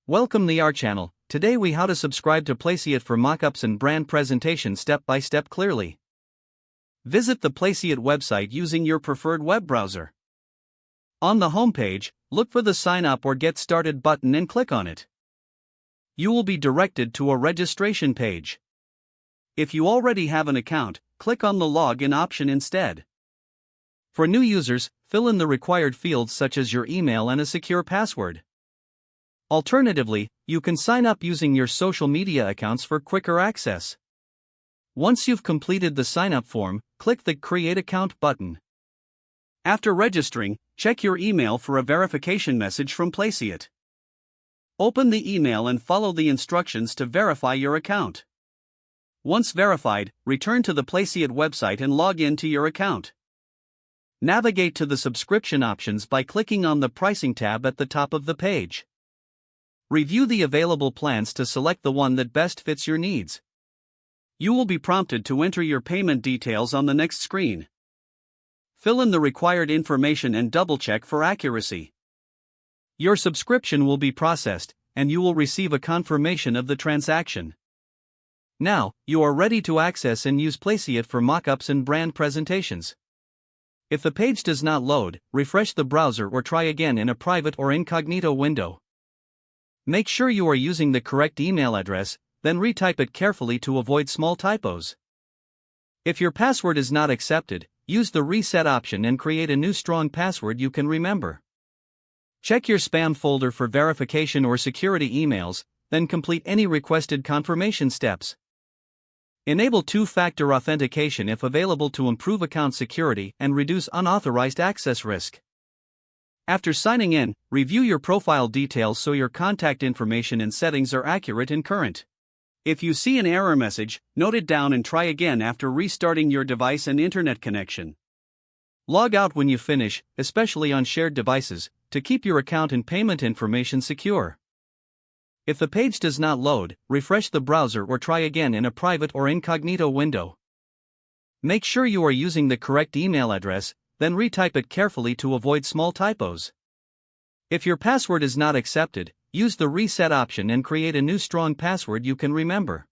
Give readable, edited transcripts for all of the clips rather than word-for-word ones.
Welcome to our channel. Today we how to subscribe to Placeit for mockups and brand presentation step by step clearly. Visit the Placeit website using your preferred web browser. On the homepage, look for the Sign Up or Get Started button and click on it. You will be directed to a registration page. If you already have an account, click on the Login option instead. For new users, fill in the required fields such as your email and a secure password. Alternatively, you can sign up using your social media accounts for quicker access. Once you've completed the sign-up form, click the Create Account button. After registering, check your email for a verification message from Placeit. Open the email and follow the instructions to verify your account. Once verified, return to the Placeit website and log in to your account. Navigate to the subscription options by clicking on the Pricing tab at the top of the page. Review the available plans to select the one that best fits your needs. You will be prompted to enter your payment details on the next screen. Fill in the required information and double-check for accuracy. Your subscription will be processed, and you will receive a confirmation of the transaction. Now, you are ready to access and use Placeit for mockups and brand presentations. If the page does not load, refresh the browser or try again in a private or incognito window. Make sure you are using the correct email address, then retype it carefully to avoid small typos. If your password is not accepted, use the Reset option and create a new strong password you can remember. Check your spam folder for verification or security emails, then complete any requested confirmation steps. Enable two-factor authentication if available to improve account security and reduce unauthorized access risk. After signing in, review your profile details so your contact information and settings are accurate and current. If you see an error message, note it down and try again after restarting your device and internet connection. Log out when you finish, especially on shared devices, to keep your account and payment information secure. If the page does not load, refresh the browser or try again in a private or incognito window. Make sure you are using the correct email address, then retype it carefully to avoid small typos. If your password is not accepted, use the Reset option and create a new strong password you can remember.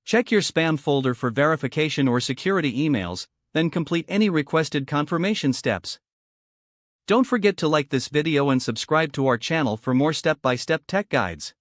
Check your spam folder for verification or security emails, then complete any requested confirmation steps. Don't forget to like this video and subscribe to our channel for more step-by-step tech guides.